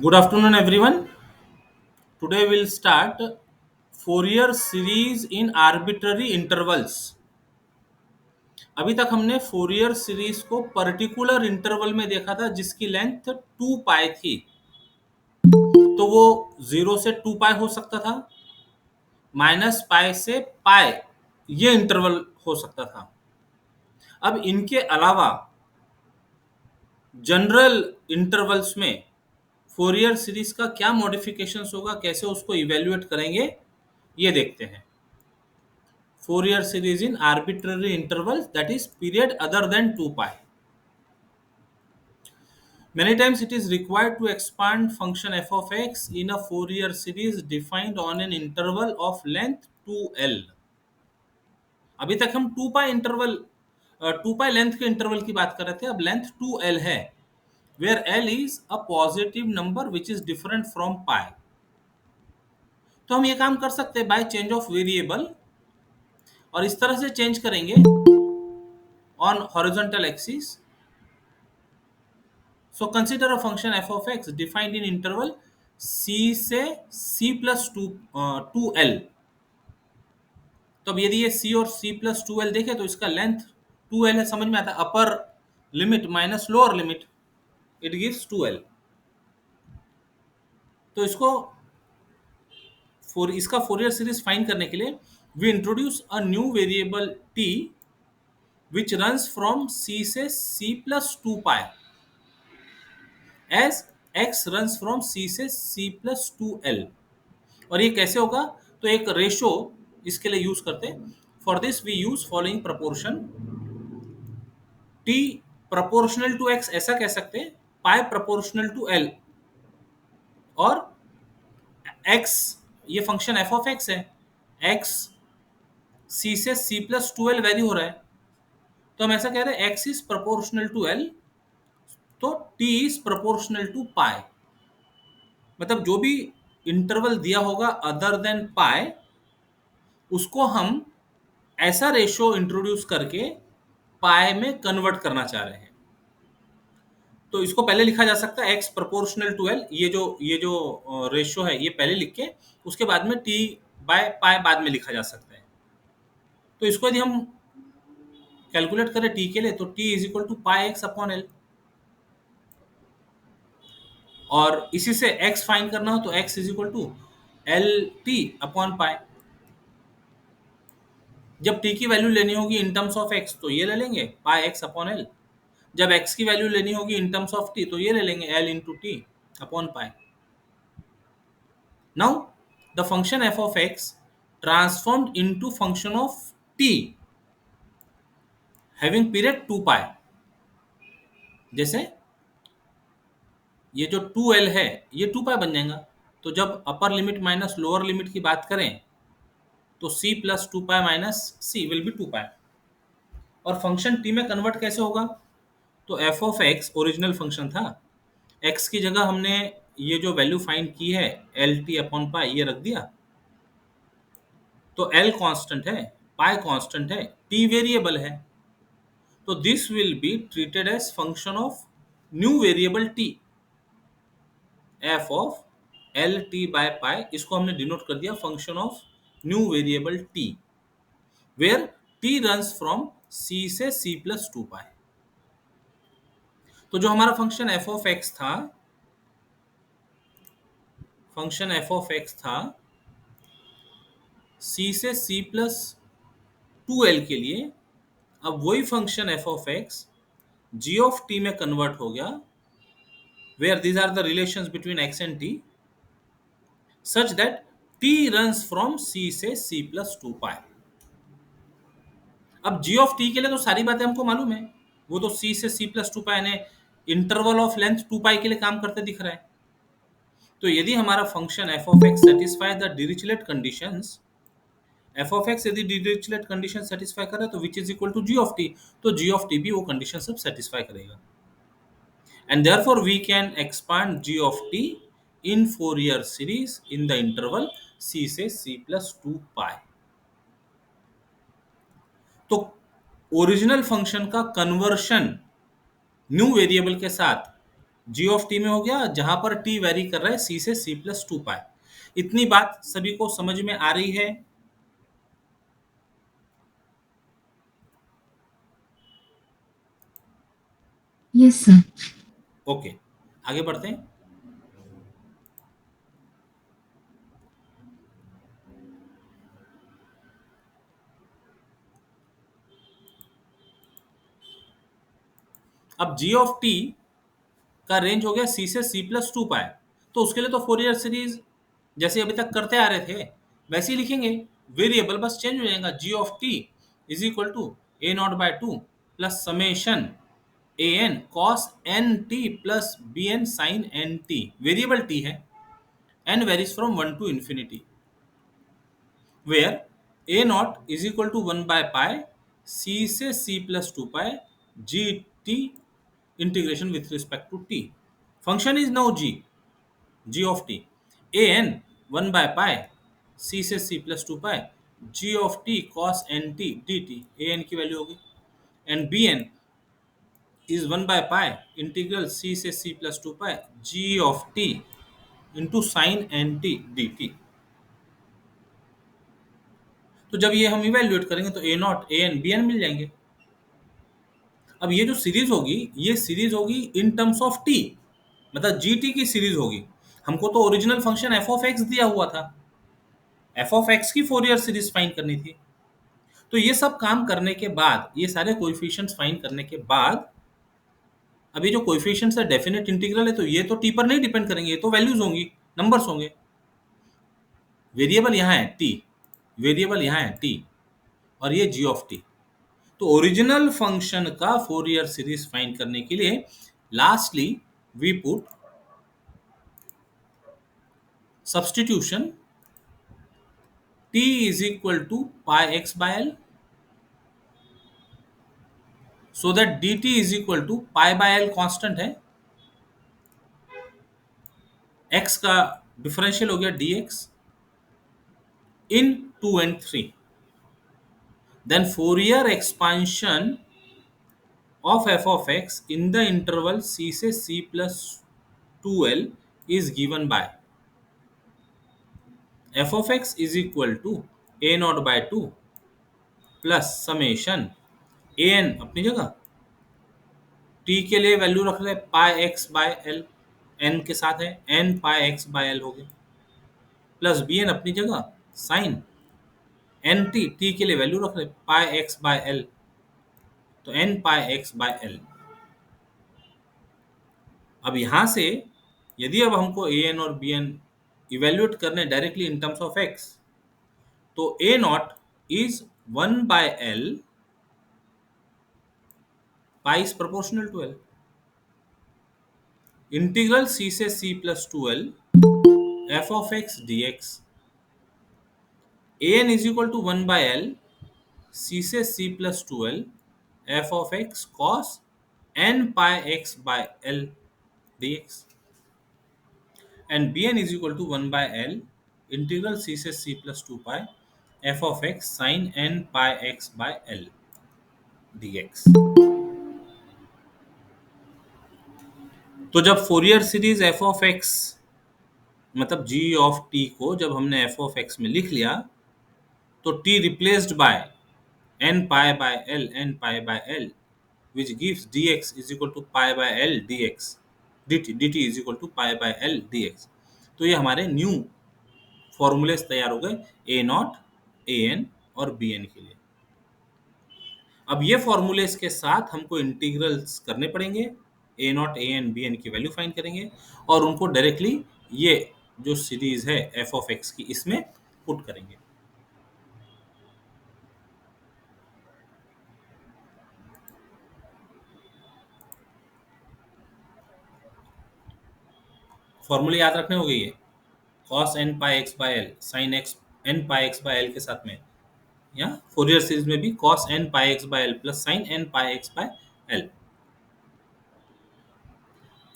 Good afternoon, everyone. Today we'll start Fourier series in arbitrary intervals. अभी तक हमने Fourier series को particular interval में देखा था जिसकी लेंथ 2 पाई थी। तो वो 0 से 2 पाई हो सकता था, माइनस पाई से पाई ये इंटरवल हो सकता था। अब इनके अलावा जनरल इंटरवल्स में फोरियर सीरीज का क्या मॉडिफिकेशंस होगा, कैसे उसको इवेल्युएट करेंगे, ये देखते हैं। Fourier series in arbitrary intervals, that is period other than 2 pi. Many times it is required to expand function f of x in a Fourier series defined on an interval of length 2l. अभी तक हम 2 पाई interval 2 पाई length के interval की बात कर रहे थे। अब लेंथ 2l है, where l is a positive number which is different from pi. तो हम ये काम कर सकते हैं बाय चेंज ऑफ वेरिएबल, और इस तरह से चेंज करेंगे on horizontal axis. So consider a function f of x defined in interval c से c plus 2l. तो अब यदि ये c और c plus 2l देखें तो इसका लेंथ 2l है, समझ में आता है. Upper limit minus lower limit, it gives 2l. तो इसका फोरियर सीरीज फाइंड करने के लिए we introduce a new variable t which runs from c से c plus 2 pi as x runs from c से c plus 2l. और ये कैसे होगा, तो एक रेशो इसके लिए यूज करते हैं. For this we use following proportion. T proportional to x ऐसा कह सकते हैं, पाई प्रपोर्शनल टू एल, और एक्स ये फंक्शन एफ ऑफ एक्स है, एक्स सी से सी प्लस टू एल वैरी हो रहा है. तो हम ऐसा कह रहे हैं x is proportional to L, तो t is proportional to pi. मतलब जो भी इंटरवल दिया होगा अदर देन पाई, उसको हम ऐसा रेशो इंट्रोड्यूस करके पाई में कन्वर्ट करना चाह रहे हैं. तो इसको पहले लिखा जा सकता है एक्स प्रोपोर्शनल टू एल, ये जो रेशियो है ये पहले लिख के उसके बाद में टी बाय पाई बाद में लिखा जा सकता है. तो इसको यदि हम कैलकुलेट करें टी के लिए, तो t is equal to pi x upon L, और इसी से एक्स फाइंड करना हो तो x is equal to L t upon pi. जब टी की वैल्यू लेनी होगी इन टर्म्स ऑफ एक्स तो ये ले लेंगे पाई एक्स अपॉन एल. जब एक्स की वैल्यू लेनी होगी इन टर्म्स ऑफ टी तो ये ले लेंगे L into T upon pi. Now, the function f of x transformed into function of t having period 2 pi. जैसे ये जो 2l है ये 2 पाई बन जाएगा. तो जब अपर लिमिट माइनस लोअर लिमिट की बात करें तो c plus 2 pi minus c will be 2 पाई. और फंक्शन t में कन्वर्ट कैसे होगा, तो f of x original function था, x की जगह हमने ये जो वैल्यू फाइंड की है एल टी अपॉन पाई ये रख दिया. तो l कांस्टेंट है, पाई कांस्टेंट है, t वेरिएबल है. तो this will be treated as function of new variable t, f of L t by pi. इसको हमने डिनोट कर दिया function of new variable t, where t runs from c से c plus 2 pi. तो जो हमारा फंक्शन f ऑफ x था, function f of x था c से c प्लस 2l के लिए, अब वही function f of x g of t में कन्वर्ट हो गया, where these are the relations between x and t such that t runs from c से c plus 2 pi. अब g of t के लिए तो सारी बातें हमको मालूम है, वो तो c से c plus 2 pi यानी इंटरवल ऑफ लेंथ 2 pi के लिए काम करते दिख रहा है. तो यदि हमारा function f of x satisfy the Dirichlet conditions, f of x यदि Dirichlet कंडीशन सेटिस्फाई करे तो which is equal to g of t, तो g of t भी वो कंडीशन सब सेटिस्फाई करेगा. And therefore we can expand g of t in Fourier series in the interval c से c plus 2 pi. तो original function का conversion new variable के साथ जी ऑफ टी में हो गया, जहां पर टी वेरी कर रहा है सी से सी प्लस टू पाए। इतनी बात सभी को समझ में आ रही है? Yes, sir. ओके, आगे बढ़ते हैं। अब जी ऑफ टी का रेंज हो गया सी से सी प्लस टू पाए, तो उसके लिए तो फोरियर सीरीज जैसे अभी तक करते आ रहे थे वैसे ही लिखेंगे। वेरिएबल बस चेंज हो जाएगा। G of T is equal to A nought by two plus summation A N cos N T plus B N sine N T. Variable T है, N varies from one to infinity, where A nought is equal to one by pi C से सी plus two pi G T integration with respect to T. Function is now G, G of T A N one by pi C से सी plus two pi G of T cos N T D T. A N की value होगी, and B N is one by pi integral C से सी plus two pi G of T into sine N T D T. तो जब ये हम evaluate करेंगे तो A nought A N B N मिल जाएंगे। अब ये जो सीरीज होगी ये सीरीज होगी इन टर्म्स ऑफ टी, मतलब जी टी की सीरीज होगी। हमको तो original function f of x दिया हुआ था, एफ ऑफ एक्स की फोरियर सीरीज फाइंड करनी थी। तो ये सब काम करने के बाद, ये सारे कोएफिशिएंट्स फाइंड करने के बाद, अब ये जो कोएफिशिएंट्स है डेफिनेट इंटीग्रल है, तो ये तो टी पर नहीं डिपेंड करेंगे, ये तो वैल्यूज होंगी, नंबर्स होंगे। वेरिएबल यहाँ है टी, वेरिएबल यहाँ है टी, और ये जी ऑफ टी। तो ओरिजिनल फंक्शन का फोरियर सीरीज फाइंड करने के लिए lastly we put substitution t is equal to pi x by l, so that dt is equal to pi by l constant है, x का differential हो गया dx in 2 and 3, then Fourier expansion of f of x in the interval c से c plus 2l is given by f of x is equal to a naught by 2 plus summation a n अपनी जगह, t के लिए value रख रहे pi x by L, n के साथ है n pi x by L हो गया, प्लस बी एन अपनी जगह साइन एन टी, टी के लिए वैल्यू रख रहे पाई एक्स बाय एल, तो n pi x by L. अब यहां से यदि अब हमको ए एन और बी एन इवेल्युएट करने directly in terms of X, तो A nought is 1 by L, pi is proportional to L, integral C से सी plus two L F of x D x, A N is equal to 1 by L C से सी plus two L F of x cos N pi x by L D x, and bn is equal to 1 by l integral c से c plus 2 pi f of x sin n pi x by l dx। तो जब Fourier series f of x मतलब g of t को जब हमने f of x में लिख लिया, तो t replaced by n pi by l n pi by l which gives dx is equal to pi by l dx dt is equal to pi by l dx। तो ये हमारे new formulas तैयार हो गए ए nought, A N और B N के लिए। अब ये फॉर्मूलेस के साथ हमको इंटीग्रल्स करने पड़ेंगे, A nought, A N, B N की वैल्यू फाइंड करेंगे और उनको डायरेक्टली ये जो सीरीज है एफ ऑफ एक्स की इसमें पुट करेंगे। फॉर्मूले याद रखने होंगे ये, cos n pi x by L sine x n pi x by L के साथ में, या फोरियर सीरीज में भी cos n pi x by L plus sine n pi x by L.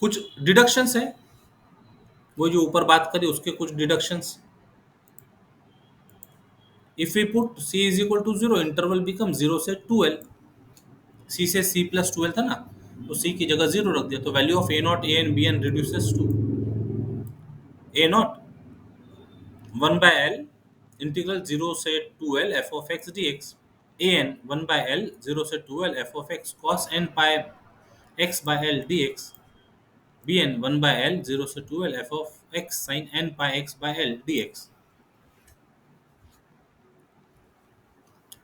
कुछ डिडक्शंस है, वो जो ऊपर बात करी उसके कुछ deductions. If we put c is equal to 0, interval become 0 से 2l, c से c प्लस 2l था ना, तो सी की जगह 0 रख दिया, तो value of A nought A N B N reduces to A nought 1 by L integral 0 से 2L F of x D x, A N 1 by L 0 से 2L F of x cos N pi x by L D X, B N 1 by L 0 से 2L F of x sine N pi x by L D X.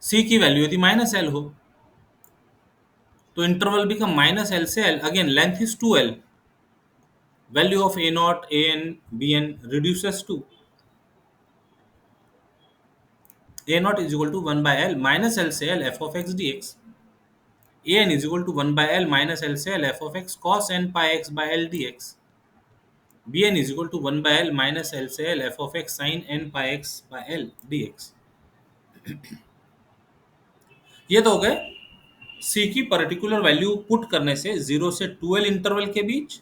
C की value यदि minus L हो तो interval become minus L से L, again length is 2L, value of A nought A N B N reduces to A nought is equal to 1 by L minus L से L F of x D x, A N is equal to 1 by L minus L से L F of x cos N pi x by L D X, B N is equal to 1 by L minus L से L F of x sine N pi x by L D x. ये तो हो गए सी की particular value put करने से 0 से 2L interval के बीच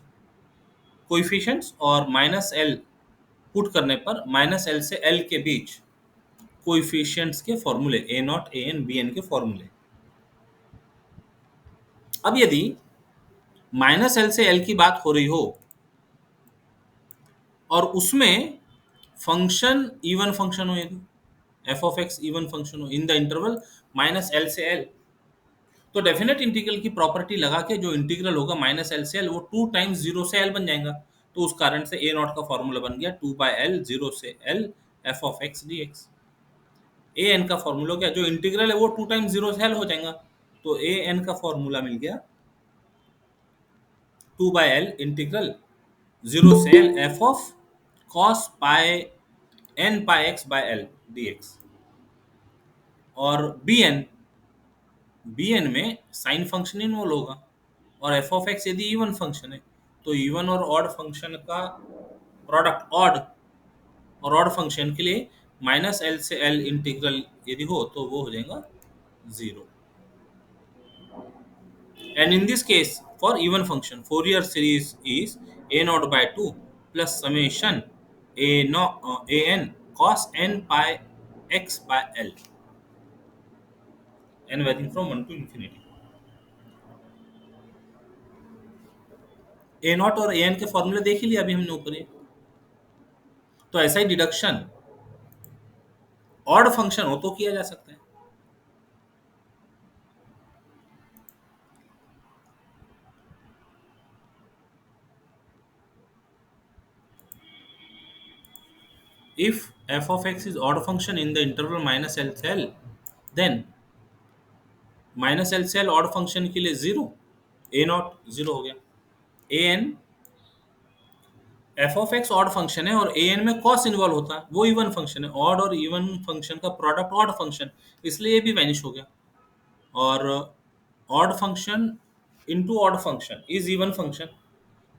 कोएफिशिएंट्स, और माइनस एल पुट करने पर माइनस एल से एल के बीच कोएफिशिएंट्स के फॉर्मूले, A nought A N B N के फॉर्मूले। अब यदि माइनस एल से एल की बात हो रही हो और उसमें फंक्शन इवन फंक्शन हो, यदि F of X even function हो in the interval minus L से एल, तो डेफिनेट इंटीग्रल की प्रॉपर्टी लगा के जो इंटीग्रल होगा माइनस एल से एल वो 2 टाइम्स 0 से एल बन जाएगा। तो उस कारण से ए नॉट का फॉर्मूला बन गया 2 by L 0 से L F of x D x. A n का फॉर्मूला क्या, जो इंटीग्रल है वो 2 टाइम्स 0 से एल हो जाएगा, तो ए एन का फॉर्मूला मिल गया 2 by L इंटीग्रल 0 से L F of cos pi N pi x by L D X. और बी एन में साइन फंक्शन इन्वॉल्व होगा, और एफ ऑफ एक्स यदि इवन फंक्शन है तो इवन और ऑड फंक्शन का प्रोडक्ट ऑड, और ऑड फंक्शन के लिए माइनस एल से एल इंटीग्रल यदि हो तो वो हो जाएगा 0। And in this case for even function Fourier series is A nought by 2 plus summation A N cos N pi x by L, N value from 1 to infinity। A nought और A N के फॉर्मूले देख ही लिया अभी हमने ऊपर ही। तो ऐसा ही डिडक्शन ऑड फंक्शन हो तो किया जा सकता है। If f of x is odd function in the interval minus L से L, then माइनस एल से एल ऑड फंक्शन के लिए 0, ए नॉट 0 हो गया। A N F of X odd function है और ए एन में कॉस इन्वॉल्व होता है, वो इवन फंक्शन है। ऑड और इवन फंक्शन का प्रोडक्ट ऑड फंक्शन, इसलिए ये भी वैनिश हो गया। और odd function into odd function is even function,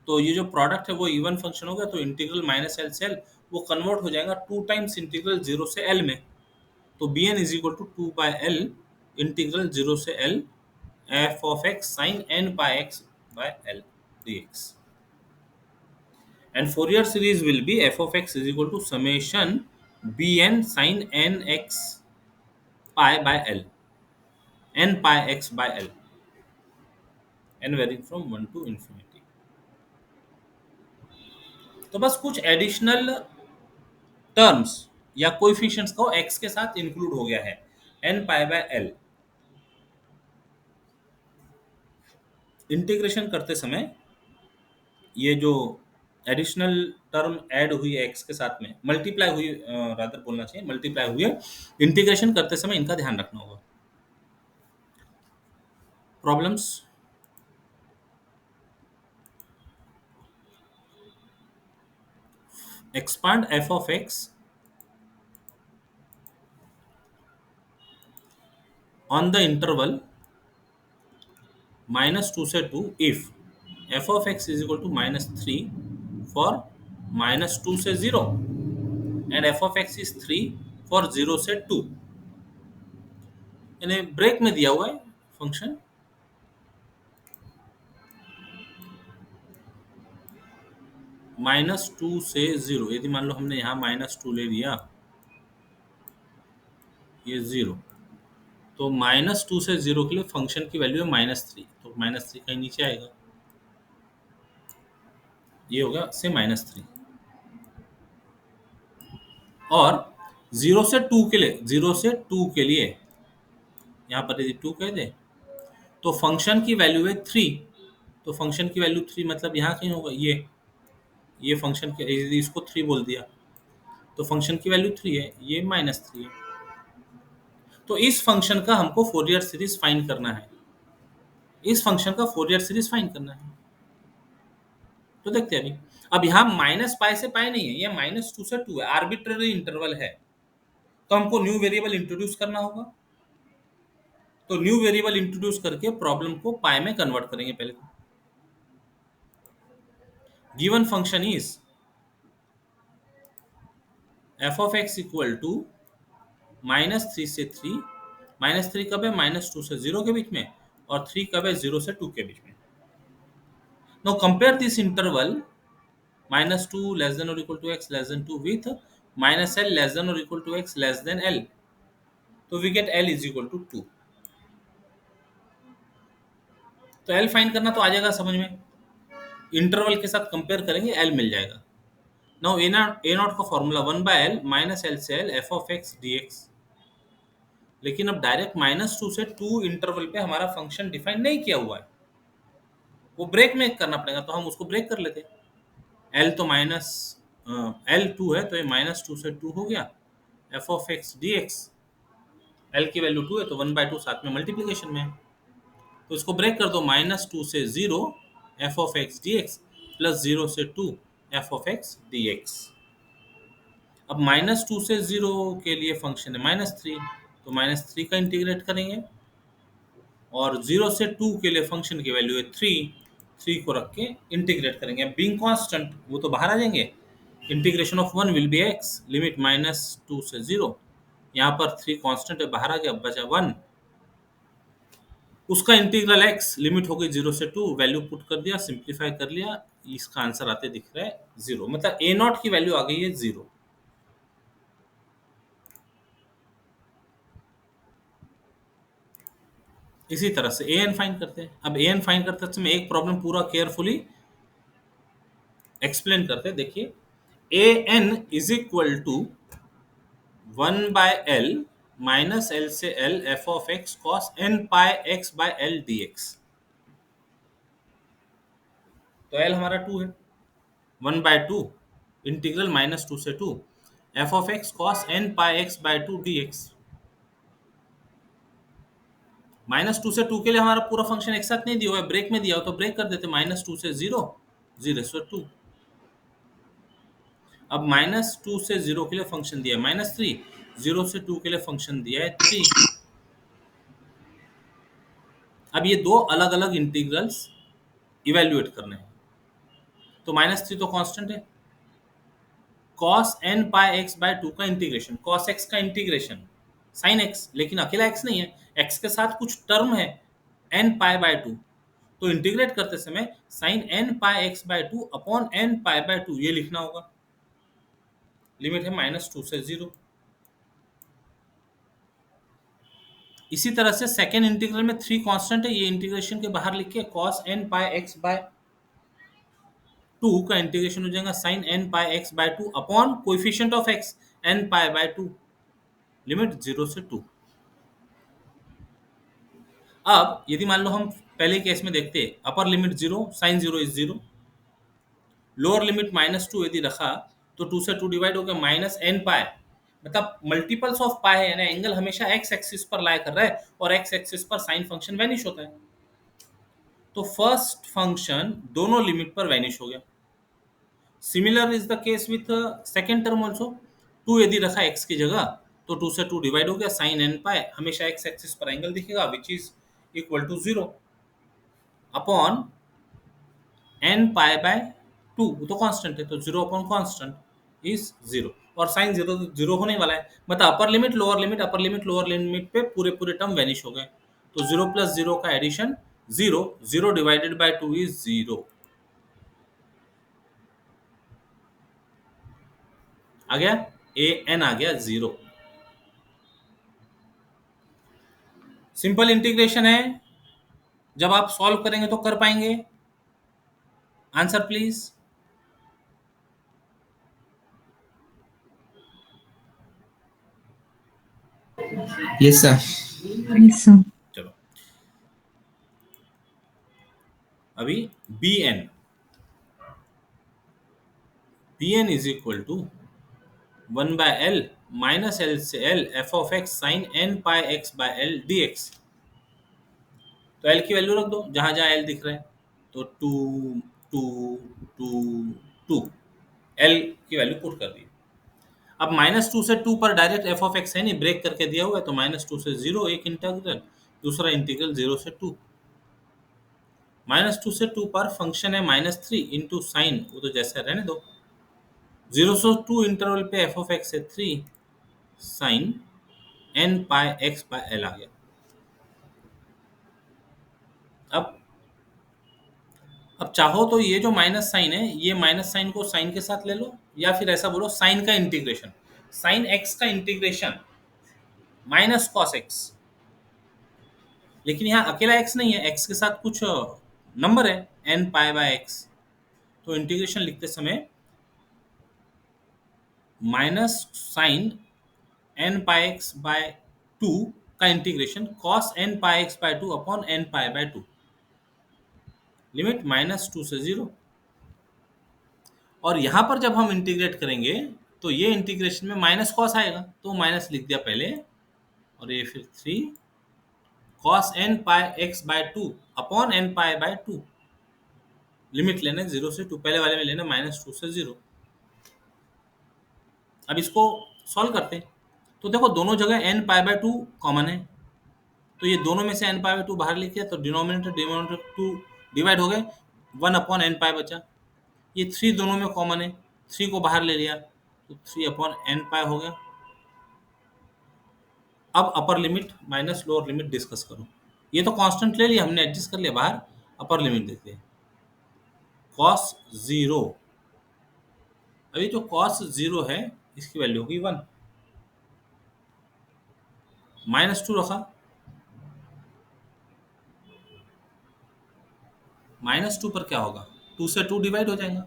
तो ये जो प्रोडक्ट है वो इवन फंक्शन हो गया, तो इंटीग्रल माइनस एल से एल वो कन्वर्ट हो जाएगा 2 टाइम्स इंटीग्रल 0 से एल में। तो B N is equal to 2 by L integral 0 से L F of x sine N pi x by L D x. And Fourier series will be f of x is equal to summation bn sin n x pi by L, n pi x by L, n varying from 1 to infinity। तो बस कुछ additional terms या coefficients को x के साथ include हो गया है, n pi by L। Integration करते समय ये जो एडिशनल टर्म ऐड हुई है x के साथ में, मल्टीप्लाई हुई, रादर बोलना चाहिए मल्टीप्लाई हुई है, इंटीग्रेशन करते समय इनका ध्यान रखना होगा। Problems, expand f of x on the interval minus 2 से 2 if f of x is equal to minus 3 for minus 2 से 0 and f of x is 3 for 0 से 2। यानी ब्रेक में दिया हुआ है फंक्शन, माइनस 2 से 0, यदि मान लो हमने यहाँ माइनस 2 ले लिया, ये 0, तो माइनस 2 से 0 के लिए फंक्शन की वैल्यू है माइनस 3। तो -3 कहीं नीचे आएगा, ये होगा से -3। और 0 से 2 के लिए यहाँ पर यदि 2 कह दे तो फंक्शन की वैल्यू है 3। तो फंक्शन की वैल्यू 3 मतलब यहाँ कहीं होगा, ये फंक्शन के यदि इसको 3 बोल दिया तो फंक्शन की वैल्यू 3 है, ये -3 है। तो इस फंक्शन का हमको फोरियर सीरीज फाइंड करना है, इस फंक्शन का फोरियर सीरीज फाइंड करना है। तो देखते हैं अभी। अब यहाँ -π से π नहीं है, ये -2 से 2 है, आर्बिट्ररी इंटरवल है। तो हमको न्यू वेरिएबल इंट्रोड्यूस करना होगा। तो न्यू वेरिएबल इंट्रोड्यूस करके प्रॉब्लम को पाई में कन्वर्ट करेंगे पहले। Given function is f of x equal to -3 से 3। -3 कब है? -2 से 0 के बीच में। और 3 कब है? 0 से 2 के बीच में। Now compare this interval -2 less than और equal to x less than 2 with -l less than और equal to x less than l। तो we get l is equal to 2। तो l फाइंड करना तो आ जाएगा समझ में, इंटरवल के साथ कंपेयर करेंगे l मिल जाएगा। नाउ a नॉट का फॉर्मूला 1/l माइनस l से l f of x dx। लेकिन अब डायरेक्ट -2 से 2 इंटरवल पे हमारा फंक्शन डिफाइन नहीं किया हुआ है, वो ब्रेक में करना पड़ेगा। तो हम उसको ब्रेक कर लेते हैं। l तो L2 है, तो ये -2 से 2 हो गया f of x dx। l की वैल्यू 2 है तो 1/2 साथ में मल्टीप्लीकेशन में है, तो इसको ब्रेक कर दो। -2 से 0 f of x dx plus 0 से 2 f of x dx। अब -2 से 0 के लिए फंक्शन है -3, तो -3 का इंटीग्रेट करेंगे। और 0 से 2 के लिए फंक्शन की वैल्यू है 3 को रख के इंटीग्रेट करेंगे। बीइंग कांस्टेंट वो तो बाहर आ जाएंगे। Integration of 1 will be x, limit -2 से 0। यहाँ पर 3 कांस्टेंट है, बाहर आ गया, बचा 1। उसका इंटीग्रल x, लिमिट हो गई 0 से 2, वैल्यू पुट कर दिया, सिंप्लीफाई कर लिया, इसका आंसर आते दिख रहा है 0। मतलब a नॉट की वैल्यू आ गई है 0। इसी तरह से an फाइंड करते हैं। अब an फाइंड करते समय एक प्रॉब्लम पूरा केयरफुली एक्सप्लेन करते हैं। देखिए an is equal to 1/l minus l से l f of x cos n pi x by l dx। तो l हमारा 2 है, 1/2 इंटीग्रल -2 से 2 f of x cos n pi x by 2 dx। -2 से 2 के लिए हमारा पूरा फंक्शन एक साथ नहीं दिया हुआ है, ब्रेक में दिया हो तो ब्रेक कर देते। -2 से 0, 0 से 2। अब -2 से 0 के लिए फंक्शन दिया है -3, 0 से 2 के लिए फंक्शन दिया है 3। अब ये दो अलग अलग इंटीग्रल्स इवेल्युएट करने हैं। तो -3 तो कांस्टेंट है, cos n pi x by 2 का इंटीग्रेशन, cos x का इंटीग्रेशन sin x, लेकिन अकेला x नहीं है, x के साथ कुछ टर्म है n pi by 2। तो इंटीग्रेट करते समय sin n pi x by 2 upon n pi by 2 ये लिखना होगा। लिमिट है -2 से 0। इसी तरह से सेकेंड इंटीग्रल में 3 कांस्टेंट है, ये इंटीग्रेशन के बाहर लिख के cos n pi x by 2 का इंटीग्रेशन हो जाएगा sin n pi x by 2 upon coefficient of x n pi by 2, limit 0 से 2। अब यदि मान लो हम पहले केस में देखते, upper limit 0, sine 0 is 0, lower limit -2 यदि रखा तो 2 से 2 डिवाइड हो गया -n पाई। मतलब मल्टीपल्स ऑफ पाई है, यानी एंगल हमेशा x एक्सिस पर लाई कर रहा है और x एक्सिस पर साइन फंक्शन वैनिश होता है। तो फर्स्ट फंक्शन दोनों लिमिट पर वैनिश हो गया। Similar is the case with second term also. 2 यदि रखा x की जगह तो 2 से 2 डिवाइड हो गया, साइन n पाई हमेशा x एक्सिस पर एंगल दिखेगा which is equal to 0 upon n pi by 2, वो तो कांस्टेंट है, तो 0 अपॉन कांस्टेंट इज 0। और साइन 0 तो 0 होने वाला है, मतलब अपर लिमिट लोअर लिमिट पे पूरे पूरे टर्म वैनिश हो गए। तो 0 प्लस 0 का एडिशन 0, 0 डिवाइडेड बाय 2 इज 0। आ गया, ए एन आ गया 0। सिंपल इंटीग्रेशन है, जब आप सॉल्व करेंगे तो कर पाएंगे? Answer please. Yes, sir. Yes, sir. चलो, अभी B N, B N is equal to 1/L minus L से L F of x sine N pi x by L D X. तो एल की वैल्यू रख दो जहां जहां एल दिख रहा है। तो two, two, two, two, L की वैल्यू पुट कर दी। अब -2 से 2 पर डायरेक्ट एफ ऑफ एक्स है नहीं, ब्रेक करके दिया हुआ है, तो -2 से 0 एक इंटीग्रल, दूसरा इंटीग्रल 0 से 2। -2 से 2 पर फंक्शन है -3 इंटू साइन, वो तो जैसे रहने दो। 0 से 2 इंटरवल पे एफ ऑफ एक्स है 3 sine N pi x by L आ गया। अब अब चाहो तो ये जो माइनस साइन है, ये माइनस साइन को साइन के साथ ले लो, या फिर ऐसा बोलो साइन का इंटीग्रेशन, साइन एक्स का इंटीग्रेशन माइनस कॉस एक्स। लेकिन यहाँ अकेला एक्स नहीं है, एक्स के साथ कुछ नंबर है एन पाई बाय एक्स। तो इंटीग्रेशन लिखते समय minus sine N pi x by 2 का integration cos N pi x by 2 upon N pi by 2, limit -2 से 0। और यहाँ पर जब हम इंटीग्रेट करेंगे तो ये इंटीग्रेशन में माइनस कॉस आएगा, तो माइनस लिख दिया पहले, और ये फिर 3 cos N pi x by 2 upon N pi by 2। Limit लेना 0 से 2, पहले वाले में लेना -2 से 0। अब इसको सॉल्व करते हैं। तो देखो दोनों जगह एन पाई बाय 2 कॉमन है, तो ये दोनों में से एन पाई बाय 2 बाहर लिख दिया, तो डिनोमिनेटर डिनोमिनेटर 2 डिवाइड हो गए, 1 अपॉन एन पाई बचा। ये 3 दोनों में कॉमन है, 3 को बाहर ले लिया, तो 3 अपॉन एन पाई हो गया। अब अपर limit minus lower limit discuss करो। ये तो कांस्टेंट ले लिया हमने, एडजस्ट कर लिया बाहर। अपर लिमिट देखते हैं, कॉस 0। अभी जो कॉस 0 है इसकी वैल्यू होगी 1। -2 रखा, -2 पर क्या होगा, 2 से 2 डिवाइड हो जाएगा,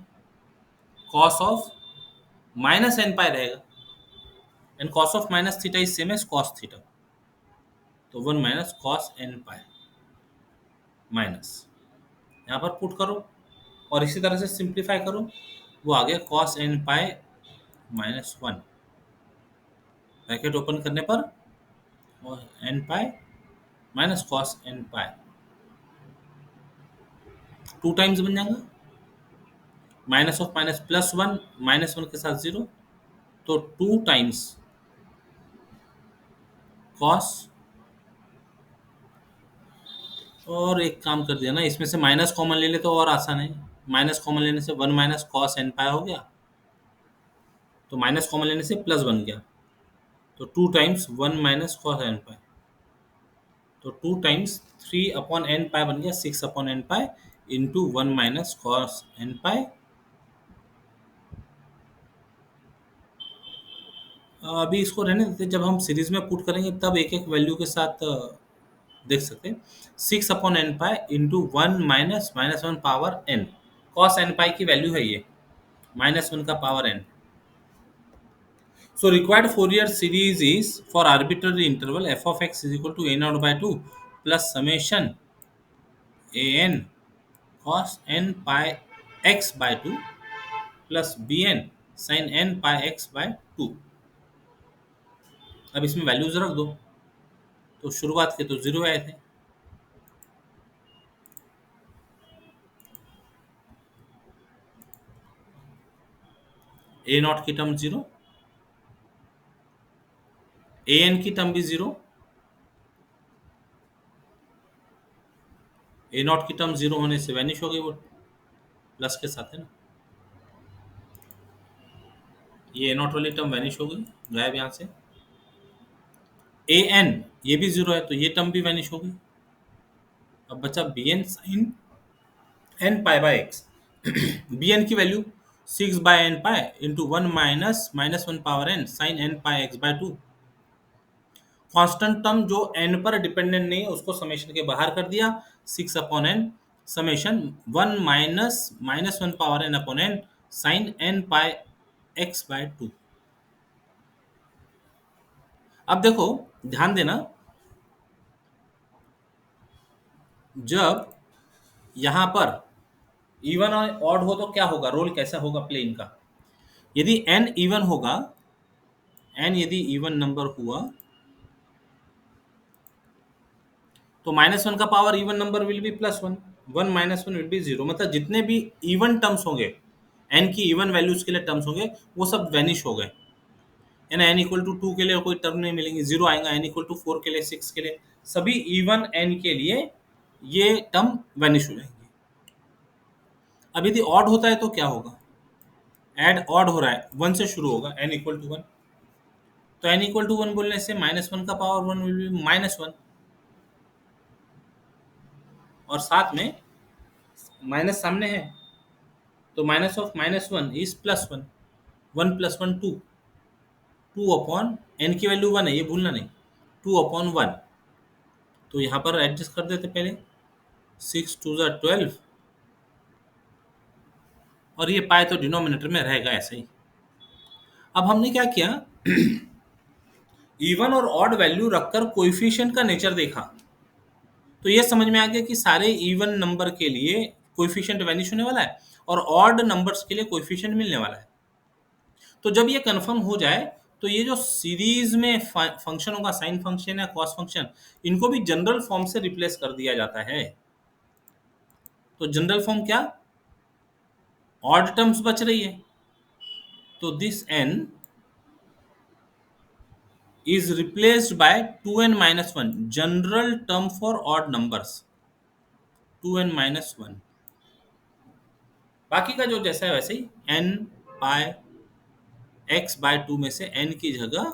cos of minus N pi रहेगा, and cos of minus theta is same as cos theta, तो 1 minus cos N pi minus, यहाँ पर पुट करो और इसी तरह से सिंप्लीफाई करो, वो आ गया cos N pi -1, bracket open करने पर N pi minus cos N pi 2 times बन जाएगा, माइनस ऑफ माइनस +1, -1 के साथ 0, तो 2 टाइम्स कॉस। और एक काम कर दिया ना, इसमें से माइनस कॉमन ले ले तो और आसान है, माइनस कॉमन लेने से 1 माइनस कॉस एन पाई हो गया, तो माइनस कॉमन लेने से प्लस बन गया, तो 2 टाइम्स 1 माइनस कॉस एन पाई, तो 2 टाइम्स 3 अपॉन एन पाई बन गया 6 upon N pi into 1 minus cos N pi. अभी इसको रहने देते, जब हम सीरीज में पुट करेंगे तब एक एक वैल्यू के साथ देख सकते हैं। 6 upon N pi into 1 minus -1 power N, cos N pi की वैल्यू है ये, -1 का power N. So required Fourier series is for arbitrary interval f of x is equal to a naught by 2 plus summation a n cos n pi x by 2 plus b n sin n pi x by 2। अब इसमें values रख दो, तो शुरुआत के तो 0 आए थे, ए नॉट की टर्म 0, ए एन की टर्म भी 0, ए नॉट की टर्म 0 होने से वैनिश हो गई, वो प्लस के साथ है ना, ये ए नॉट वाली टर्म वैनिश हो गई, गायब यहाँ से। ए एन ये भी 0 है, तो ये टर्म भी वैनिश हो गई। अब बचा B N sine N pi by X. B N की value 6 by N pi into 1 minus -1 power N sine N pi x by 2। Constant term जो n पर डिपेंडेंट नहीं है उसको समेशन के बाहर कर दिया, 6/n summation 1 minus minus one power n upon n sine n pi x/2। अब देखो, ध्यान देना, जब यहां पर इवन और ऑड हो तो क्या होगा, रोल कैसा होगा प्लेन का। यदि n इवन होगा, n यदि इवन नंबर हुआ तो -1 का power even number will be +1, 1 minus one will be 0। मतलब जितने भी इवन टर्म्स होंगे, n की इवन वैल्यूज के लिए टर्म्स होंगे, वो सब वैनिश हो गए, है ना। n इक्वल टू 2 के लिए कोई टर्म नहीं मिलेंगे, 0 आएगा। n इक्वल टू 4 के लिए, 6 के लिए, सभी इवन n के लिए ये टर्म वैनिश हो जाएंगे। अब यदि ऑड होता है तो क्या होगा, एड ऑड हो रहा है, 1 से शुरू होगा, n इक्वल टू 1, तो n इक्वल टू 1 बोलने से -1 का पावर 1 विल बी -1, और साथ में माइनस सामने है, तो minus of -1 is +1, 1 + 1 2, 2 upon n की वैल्यू 1 है, ये भूलना नहीं, 2/1। तो यहाँ पर एडजस्ट कर देते पहले, 6 2 ज़ा 12, और ये पाए तो डिनोमिनेटर में रहेगा ऐसे ही। अब हमने क्या किया, इवन और ऑड वैल्यू रखकर कोएफिशिएंट का नेचर देखा, तो ये समझ में आ गया कि सारे इवन नंबर के लिए कोएफिशिएंट वैनिश होने वाला है और ऑड नंबर्स के लिए कोएफिशिएंट मिलने वाला है। तो जब ये कंफर्म हो जाए तो ये जो सीरीज में फंक्शन होगा, साइन फंक्शन या कॉस फंक्शन, इनको भी जनरल फॉर्म से रिप्लेस कर दिया जाता है। तो जनरल फॉर्म क्या, ऑड टर्म्स बच रही है, तो this n is replaced by 2n minus 1, general term for odd numbers, 2n minus 1। बाकी का जो जैसा है वैसे ही, n बाय x/2 में से n की जगह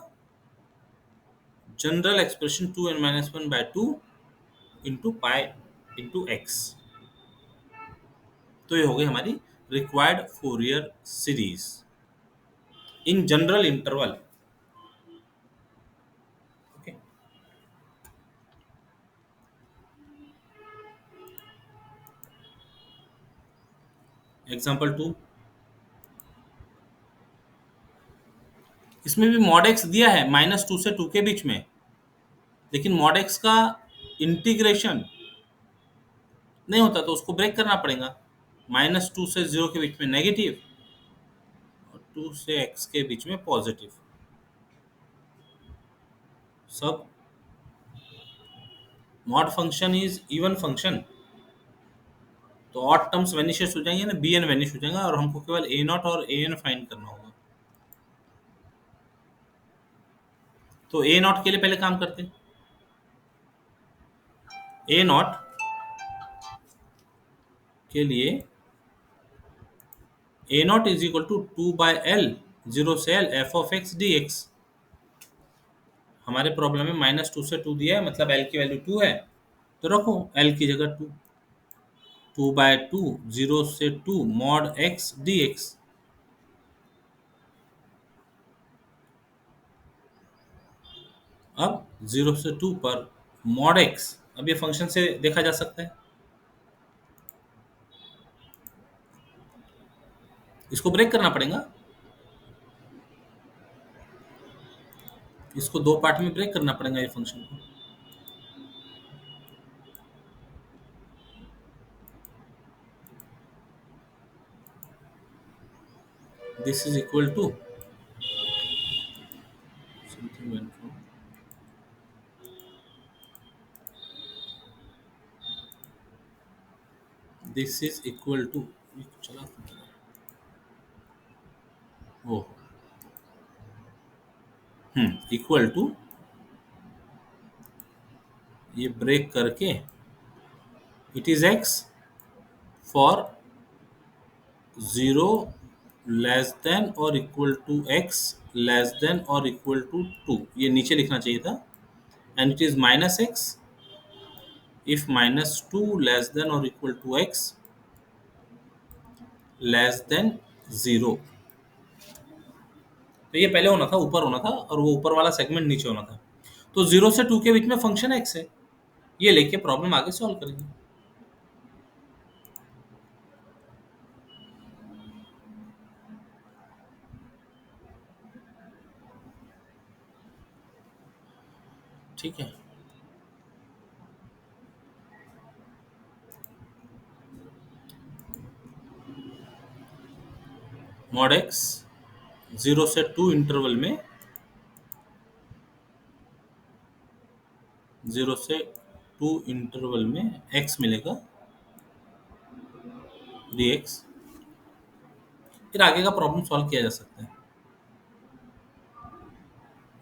general expression 2n minus 1/2 into pi into x. तो ये हो गई हमारी required Fourier series in general interval. Okay, example 2, इसमें भी मॉड एक्स दिया है -2 से 2 के बीच में, लेकिन मॉड एक्स का इंटीग्रेशन नहीं होता तो उसको ब्रेक करना पड़ेगा। -2 से 0 के बीच में नेगेटिव और 2 से x के बीच में पॉजिटिव, सब mod function is even function, तो ऑड टर्म्स वेनिशेस हो जाएंगे ना, bn वेनिश हो जाएगा, और हमको केवल a0 और an फाइंड करना होगा। तो a0 के लिए पहले काम करते हैं, a0 के लिए a0 is equal to 2/l 0 से l f of x dx। हमारे प्रॉब्लम में -2 से 2 दिया है, मतलब l की वैल्यू 2 है, तो रखो l की जगह 2, 2/2 0 से 2 मॉड x dx। अब 0 से 2 पर मॉड x, अब ये फंक्शन से देखा जा सकता है, इसको ब्रेक करना पड़ेगा, इसको दो पार्ट में ब्रेक करना पड़ेगा ये फंक्शन को। This is equal to something went from, this is equal to, चला ओ इक्वल टू, ये ब्रेक करके it is x for 0 less than और equal to x less than और इक्वल टू 2, ये नीचे लिखना चाहिए था, and it is -x if -2 less than और equal to x less than 0। तो ये पहले होना था, ऊपर होना था, और वो ऊपर वाला सेगमेंट नीचे होना था। तो 0 से 2 के बीच में फंक्शन एक्स है, ये लेके प्रॉब्लम आगे सॉल्व करेंगे। ठीक है, मॉड एक्स 0 से 2 इंटरवल में 0 से 2 इंटरवल में एक्स मिलेगा dx। फिर आगे का प्रॉब्लम सॉल्व किया जा सकता है।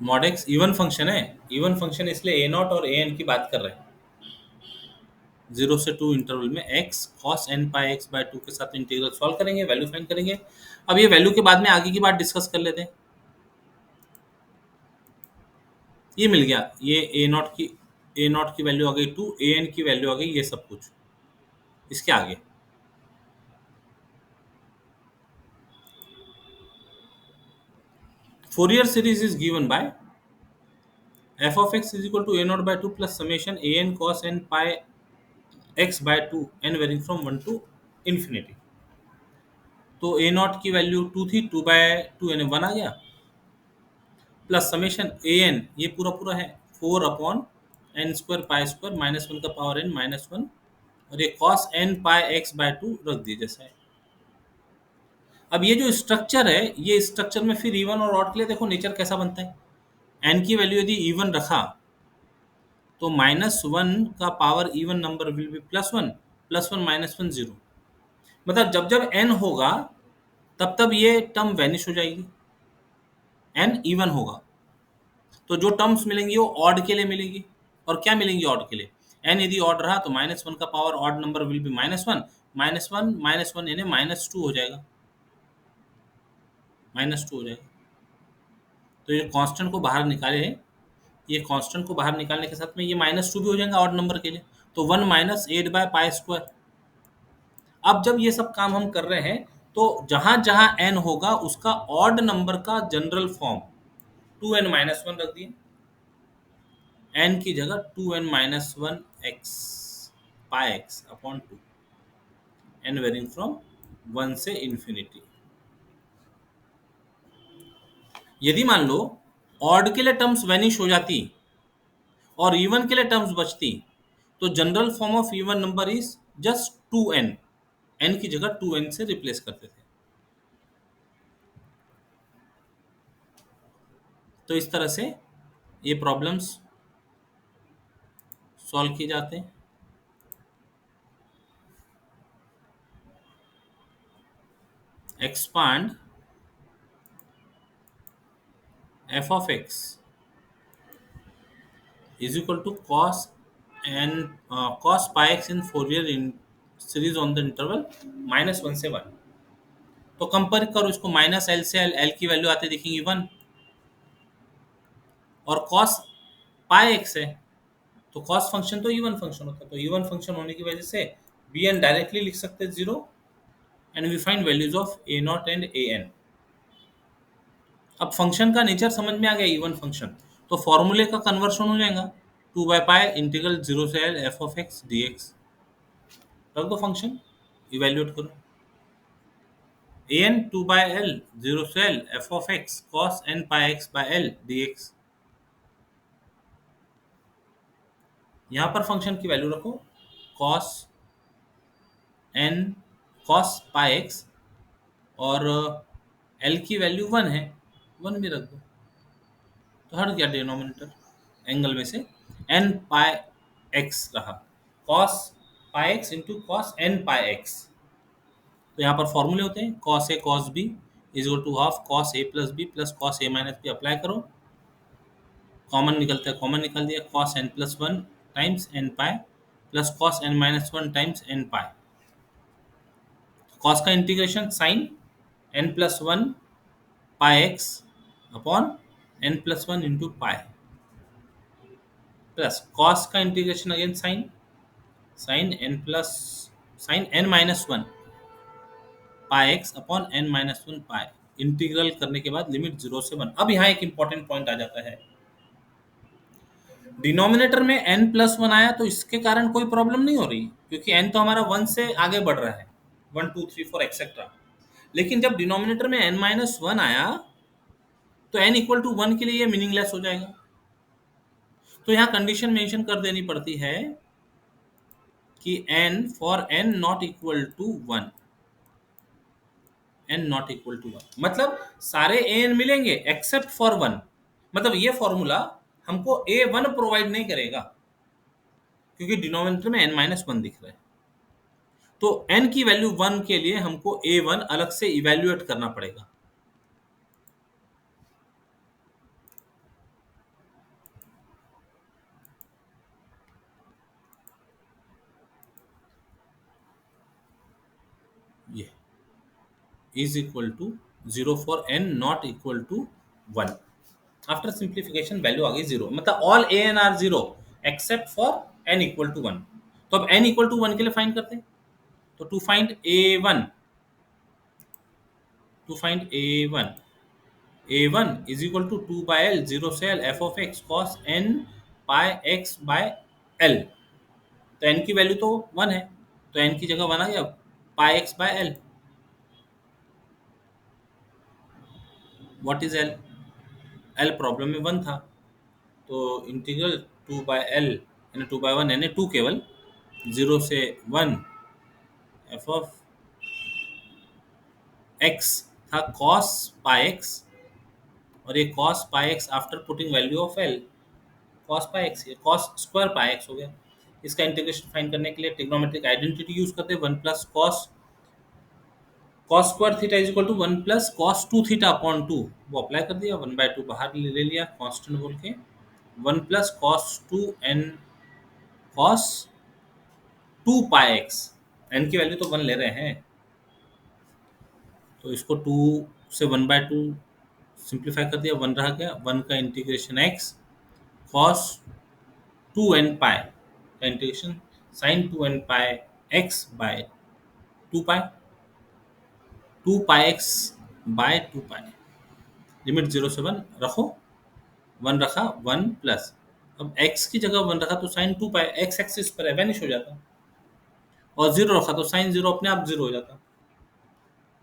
मॉड एक्स इवन फंक्शन है, इवन फंक्शन इसलिए ए नॉट और ए एन की बात कर रहे हैं। 0 से 2 इंटरवल में x cos n पाई x बाय 2 के साथ इंटीग्रल सॉल्व करेंगे, वैल्यू फाइंड करेंगे। अब ये वैल्यू के बाद में आगे की बात डिस्कस कर लेते हैं। ये मिल गया, ये ए नॉट की वैल्यू आ गई 2, ए एन की वैल्यू आ गई ये सब कुछ। इसके आगे Fourier series is given by f of x is equal to a naught by 2 plus summation a n cos n pi x by 2 n varying from 1 to infinity। तो a नॉट की value 2 थी, 2 bye 2 यानी 1 आ गया, plus summation A N ये पूरा पूरा है 4 upon N square pi square minus one का पावर एन माइनस वन, और ये cos N pi x by 2 रख दिए जैसा है। अब ये जो स्ट्रक्चर है, ये स्ट्रक्चर में फिर इवन और ऑड के लिए देखो नेचर कैसा बनता है। एन की वैल्यू यदि इवन रखा तो माइनस वन का power even number will be plus one minus one zero. मतलब जब जब एन होगा तब तब ये टर्म वैनिश हो जाएगी, एन इवन होगा तो जो टर्म्स मिलेंगी वो ऑड के लिए मिलेगी। और क्या मिलेंगी ऑड के लिए, एन यदि ऑड रहा तो माइनस वन का power odd number will be minus one यानी माइनस टू हो जाएगा, माइनस टू हो जाएगा। तो ये कांस्टेंट को बाहर निकाले, ये कांस्टेंट को बाहर निकालने के साथ में ये माइनस टू भी हो जाएगा ऑड नंबर के लिए, तो one minus eight by pi square. अब जब ये सब काम हम कर रहे हैं तो जहां जहां एन होगा उसका ऑड नंबर का general form 2n minus one रख दिए, एन की जगह 2n minus one X pi x upon two, N varying from 1 से इन्फिनिटी। यदि मान लो ऑड के लिए टर्म्स वैनिश हो जाती और इवन के लिए टर्म्स बचती तो general form of even number is just 2n, N की जगह 2n से रिप्लेस करते थे। तो इस तरह से ये प्रॉब्लम्स सॉल्व किए जाते हैं। Expand f of x is equal to cos pi x in Fourier in series on the interval minus one से वन। तो कंपेयर करो इसको, माइनस एल से एल की वैल्यू आते दिखेंगी वन, और कॉस पाई एक्स है तो कॉस फंक्शन तो इवन फंक्शन होता है, तो इवन फंक्शन होने की वजह से बी एन डायरेक्टली लिख सकते हैं zero, and we find values of A nought and A N. अब फंक्शन का नेचर समझ में आ गया इवन फंक्शन, तो फॉर्मूले का कन्वर्शन हो जाएगा 2 बाय पाई इंटीग्रल 0 से L F of x D x. रख दो फंक्शन, इवेल्युएट करो, ए एन 2 बाय एल 0 से L F of x cos N pi x by L D X. यहाँ पर फंक्शन की वैल्यू रखो cos N cos pi X, और L की वैल्यू वन है, वन भी रख दो, तो हट गया डिनोमिनेटर एंगल में से, एन पाई एक्स रहा, cos pi X into cos N pi X. तो यहाँ पर फॉर्मूले होते हैं cos A cos B is equal to half cos A plus B plus cos A minus B. Apply करो, कॉमन निकलता है, कॉमन निकाल दिया, cos N plus one times N pi plus cos N minus one times N pi. Cos का integration sine N plus one pi x upon N plus one into pi, plus cos का integration again sine N minus one pi x upon N minus one pi. Integral करने के बाद limit 0 से 1। अब यहाँ एक important point आ जाता है, डिनोमिनेटर में n+1 आया तो इसके कारण कोई प्रॉब्लम नहीं हो रही, क्योंकि n तो हमारा 1 से आगे बढ़ रहा है, 1 2 3 4 एक्सेट्रा। लेकिन जब डिनोमिनेटर में n-1 आया तो n=1 के लिए ये मीनिंगलेस हो जाएगा। तो यहाँ कंडीशन मेंशन कर देनी पड़ती है कि n for n not equal to 1, n not equal to 1 मतलब सारे an मिलेंगे एक्सेप्ट फॉर 1। मतलब ये फॉर्मूला हमको a1 प्रोवाइड नहीं करेगा, क्योंकि डिनोमिनेटर में n-1 दिख रहा है। तो n की वैल्यू 1 के लिए हमको a1 अलग से इवेल्युएट करना पड़ेगा। ये is equal to 0 for n not equal to 1। After simplification value आ गई 0, मतलब all A N are 0 except for n equal to 1। तो अब n इक्वल टू 1 के लिए फाइंड करते हैं। तो to find a1 is equal to 2/l 0 से l f of x cos n pi x by l। तो n की वैल्यू तो 1 है, तो n की जगह 1 आ गया, pi x by l। What is l? l problem में 1 था, तो इंटीग्रल 2/l यानी 2/1 यानी 2 केवल, 0 से 1 f ऑफ x था cos pi x, और ये cos pi x after putting value of l, cos pi x, ये cos स्क्वायर pi x हो गया। इसका इंटीग्रेशन फाइंड करने के लिए ट्रिग्नोमेट्रिक आइडेंटिटी यूज करते हैं, 1 plus cos square theta is equal to 1 plus cos 2 theta upon 2, वो अप्लाई कर दिया, 1/2 बाहर ले लिया कांस्टेंट बोल के, 1 plus cos 2 n cos 2 pi x, n की वैल्यू तो 1 ले रहे हैं, तो इसको 2 से 1/2 सिंप्लीफाई कर दिया, 1 रह गया, 1 का इंटीग्रेशन x cos 2n पाई का इंटीग्रेशन sin 2n पाई x बाय 2 पाई, 2 पाई x बाय 2 पाई, लिमिट 0 से 1 रखो, 1 रखा 1 प्लस, अब x की जगह 1 रखा तो sin 2 पाई x एक्सिस पर है, वैनिश हो जाता, और 0 रखा तो sin 0 अपने आप 0 हो जाता।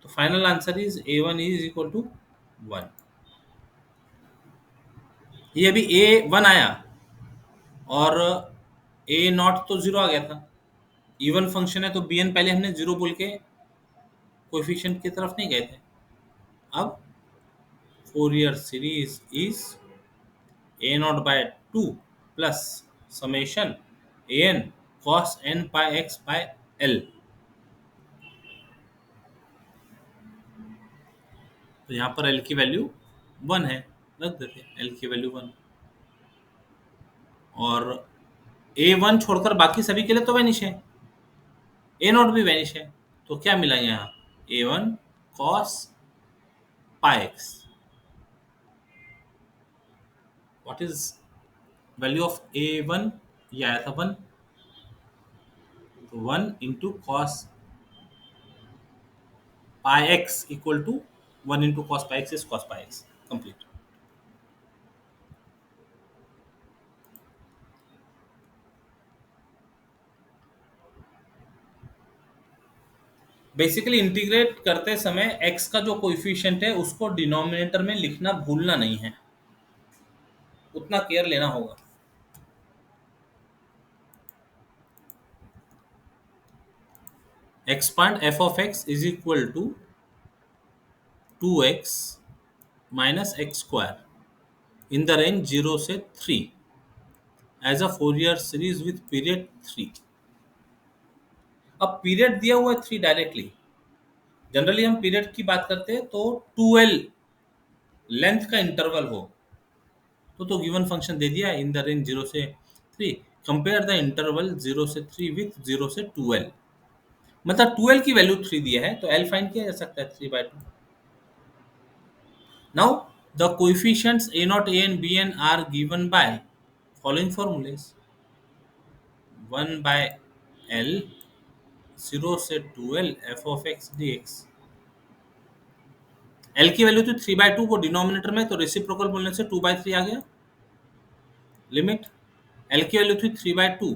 तो final answer is a1 is equal to 1। ये अभी a1 आया और a नॉट तो 0 आ गया था, इवन फंक्शन है तो bn पहले हमने 0 बोल के कोएफिशिएंट की तरफ नहीं गए थे। अब Fourier series is a nought by 2 plus summation an cos n pi x by l। तो यहाँ पर l की वैल्यू 1 है, रख देते हैं l की वैल्यू 1, और a1 छोड़कर बाकी सभी के लिए तो वैनिश है, ए नॉट भी वैनिश है, तो क्या मिला यहाँ, a1 cos pi x। What is value of a1? ये आया था 1, तो 1 into cos pi X equal to 1 into cos pi X is cos pi X, complete. Basically integrate करते समय x का जो कोएफिशिएंट है उसको डिनोमिनेटर में लिखना भूलना नहीं है, उतना केयर लेना होगा। Expand f of x is equal to 2x minus X square in the range 0 से 3 as a Fourier series with period 3। अब पीरियड दिया हुआ है 3 डायरेक्टली, जनरली हम पीरियड की बात करते हैं तो 2l लेंथ का इंटरवल हो, तो गिवन फंक्शन दे दिया इन द रेंज 0 से 3, कंपेयर द इंटरवल 0 से 3 विथ 0 से 2l, मतलब 2l की वैल्यू 3 दिया है तो l फाइंड किया जा सकता है 3/2। Now the coefficients a nought a and bn are given by following formulas, 1 by l 0 से 2l f of x dx। l की वैल्यू थी 3/2 को डिनोमिनेटर में, तो रेसिप्रोकल बोलने से 2/3 आ गया, लिमिट एल की वैल्यू थी 3/2,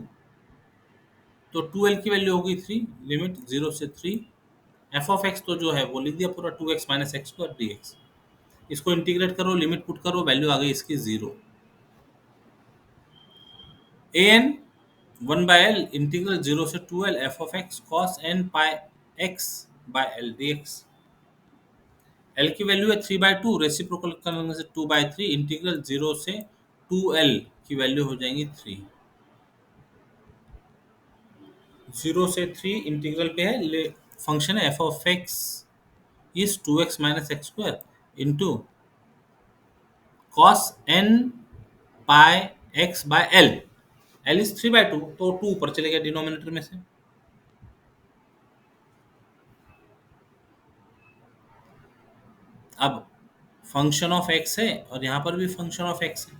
तो 2l की वैल्यू होगी 3, लिमिट 0 से 3। एफ ऑफ एक्स तो जो है वो लिख दिया पूरा, 2x minus X square D x. इसको इंटीग्रेट करो, लिमिट पुट करो, वैल्यू आ गई इसकी 0। ए एन 1/l इंटीग्रल 0 से 2l F of x cos N pi x by L D X. L की वैल्यू है 3/2, रेसिप्रोकल करने से 2/3, इंटीग्रल 0 से 2l की वैल्यू हो जाएंगी 3। 0 से 3 इंटीग्रल पे है, फंक्शन है F of X is 2x minus X square into cos N pi x by L. L is 3/2, तो 2 ऊपर चले गया डिनोमिनेटर में से। अब फंक्शन ऑफ एक्स है और यहाँ पर भी फंक्शन ऑफ एक्स है,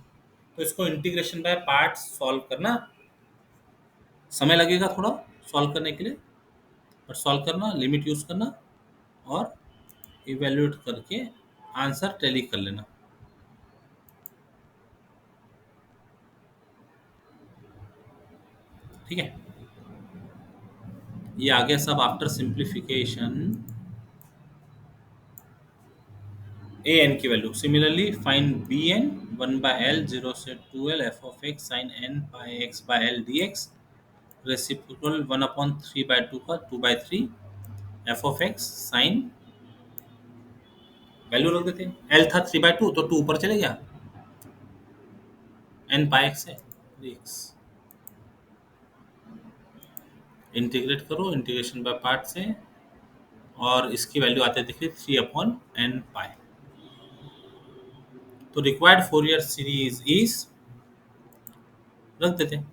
तो इसको इंटीग्रेशन बाय पार्ट्स सॉल्व करना। समय लगेगा थोड़ा सॉल्व करने के लिए, बट सॉल्व करना, लिमिट यूज करना और इवेल्युएट करके आंसर टैली कर लेना। ठीक है, ये आ गया सब आफ्टर सिंप्लीफिकेशन ए एन की वैल्यू। Similarly find B N 1/l 0 से 2l F of x sine N pi x by L D X, reciprocal 1/3/2 का 2/3 F of x sine, value रख देते हैं, एल था 3/2 तो 2 ऊपर चले गया, एन पाई एक्स है dx। इंटीग्रेट करो, इंटीग्रेशन बाय पार्ट से, और इसकी वैल्यू आते दिखी 3/n पाई। तो रिक्वायर्ड फोरियर सीरीज इज, रख देते हैं,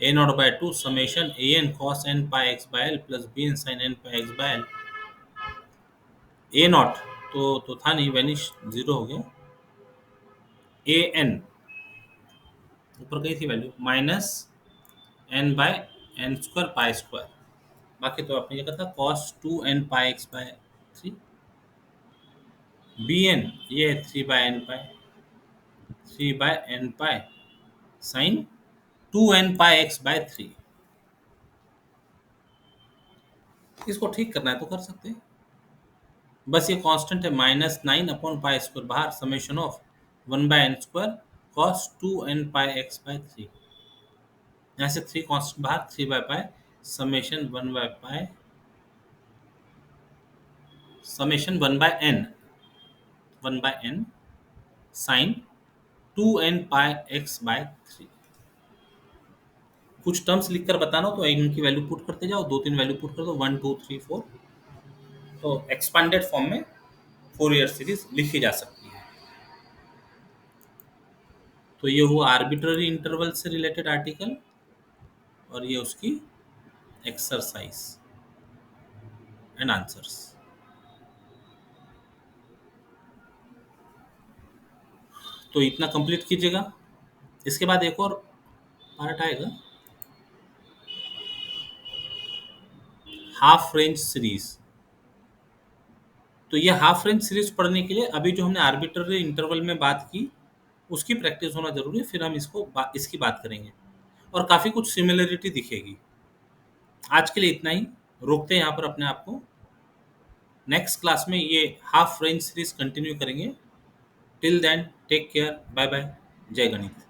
a0/2 summation an cos n pi x by l plus bn sin n pi x by l। a0 तो था नहीं, वैनिश, 0 हो गया। an ऊपर गई थी value, minus n by n square pi square, बाकी तो आपने ये कहा था cos 2n pi x by 3। bn ये है 3/n pi, 3/n pi sine 2n pi x by 3। इसको ठीक करना है तो कर सकते हैं, बस ये कांस्टेंट है, -9/पाई स्क्वायर बाहर, summation of 1/n square cos 2n pi x by 3। यहाँ से 3 कांस्टेंट बाहर, 3/पाई समेशन 1/पाई समेशन 1/n साइन 2n pi x by 3। कुछ टर्म्स लिखकर बताना हो तो इनकी वैल्यू पुट करते जाओ, 2-3 वैल्यू पुट कर दो, 1 2 3 4, तो एक्सपांडेड फॉर्म में फोरियर सीरीज लिखी जा सकती है। तो ये हुआ आर्बिट्ररी इंटरवल से रिलेटेड आर्टिकल, और ये उसकी एक्सरसाइज एंड आंसर्स। तो इतना कंप्लीट कीजिएगा। इसके बाद एक और पार्ट आएगा, हाफ रेंज सीरीज। तो ये हाफ रेंज सीरीज पढ़ने के लिए अभी जो हमने आर्बिट्ररी इंटरवल में बात की उसकी प्रैक्टिस होना जरूरी है, फिर हम इसकी बात करेंगे और काफी कुछ सिमिलरिटी दिखेगी। आज के लिए इतना ही, रोकते हैं यहाँ पर अपने आप को। नेक्स्ट क्लास में ये हाफ रेंज सीरीज कंटिन्यू करेंगे। Till then take care, bye bye, जय गणित।